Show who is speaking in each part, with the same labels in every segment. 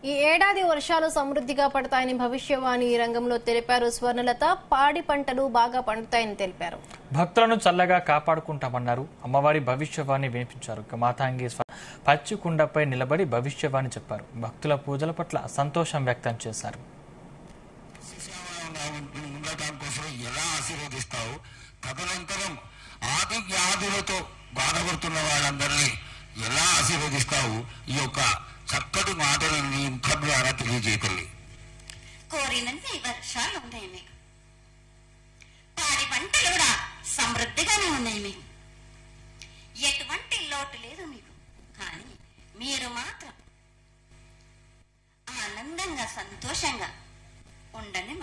Speaker 1: ఈ ఏడాది వర్షాలు సమృద్ధిగా పడతాయని భవిష్యవాణి రంగంలో తెలిపారు స్వర్ణలత. పాడి పంటలు బాగా పండుతాయని తెలిపారు.
Speaker 2: భక్తులను చల్లగా కాపాడుకుంటామన్నారు. అమ్మవారి భవిష్యవాణి వినిపించారు. మాతాంగి పచ్చి కుండపై నిలబడి భవిష్యవాణి చెప్పారు. భక్తుల పూజల పట్ల సంతోషం వ్యక్తం చేశారు.
Speaker 3: తదనంతరం ఆది వ్యాధులతో బాధపడుతున్న వాళ్ళందరినీ ఎలా ఆశీర్వదిస్తావు? ఈ యొక్క చక్కటి మాటలను నీ ముఖం ద్వారా తెలియజేయగలి.
Speaker 4: కోరినన్ని వర్షాలు ఉన్నాయి మీకు, పాడి పంటలు కూడా సమృద్ధిగానే ఉన్నాయి మీకు, ఎటువంటి లోటు లేదు మీకు. కానీ మీరు మాత్రం ఆనందంగా సంతోషంగా ఉండండి.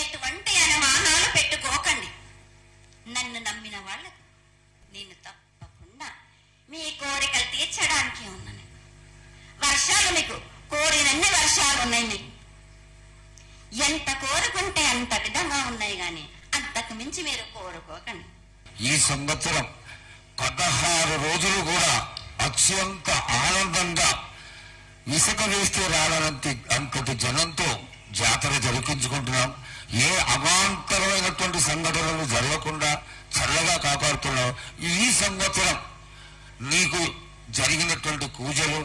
Speaker 4: ఎటువంటి అనుమానాలు పెట్టుకోకండి. నన్ను నమ్మిన వాళ్ళకు నేను తప్పకుండా మీ కోరికలు తీర్చడానికి ఉన్నాను. వర్షాలు మీకు కోరినన్ని వర్షాలు ఉన్నాయి మీకు. ఎంత కోరుకుంటే అంత విధంగా ఉన్నాయి, కానీ అంతకు మించి మీరు కోరుకోకండి.
Speaker 3: ఈ సంవత్సరం 16 రోజులు కూడా అత్యంత ఆనందంగా ఇసుక వేస్తే అంతటి జనంతో జాతర జరిపించుకుంటున్నాం. ఏ అవాంతరమైనటువంటి సంఘటనలు జరగకుండా చల్లగా కాపాడుతున్నాం. ఈ సంవత్సరం నీకు జరిగినటువంటి పూజలు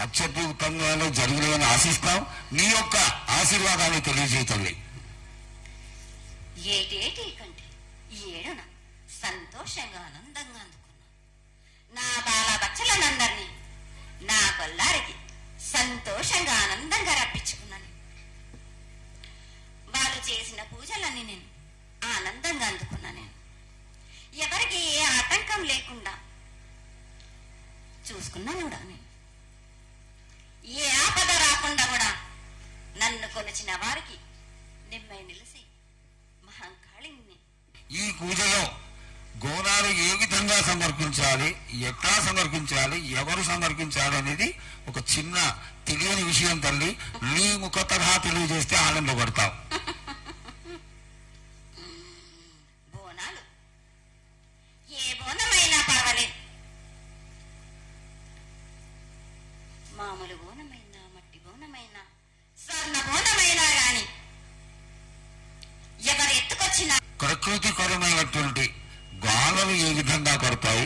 Speaker 3: అత్యద్భుతంగానే జరిగినాయని ఆశిస్తాం. నీ యొక్క ఆశీర్వాదాన్ని తెలియజేయండి.
Speaker 4: ఏటేటి కంటే ఈ ఏడున సంతోషంగా ఆనందంగా అందుకున్నాను. నా బాల బచ్చలనందరినీ నా కొల్లారికి సంతోషంగా ఆనందంగా రప్పించుకున్నాను. వాళ్ళు చేసిన పూజలన్నీ నేను ఆనందంగా అందుకున్నాను. నేను ఎవరికి ఏ ఆటంకం లేకుండా చూసుకున్నాను కూడా. నేను ఏ ఆపద రాకుండా కూడా నన్ను కొలిచిన వారికి నిమ్మై నిలిసి మహంకాళిని.
Speaker 3: ఈ పూజలో గోనాలు ఏ విధంగా సమర్పించాలి, ఎట్లా సమర్పించాలి, ఎవరు సమర్పించాలి అనేది ఒక చిన్న తెలియని విషయం తల్లి. నీ ముఖ తరహా తెలియజేస్తే ఆనందపడతావు.
Speaker 4: బోనాలు ఏ బోనమైనా పర్వాలేదు. మామూలు బోనమైనా, మట్టి బోనమైనా, స్వర్ణ బోనమైనా గాని ఎవరు ఎత్తుకొచ్చినా
Speaker 3: ప్రకృతికరమైనటువంటి గాలులు ఏ విధంగా పడతాయి,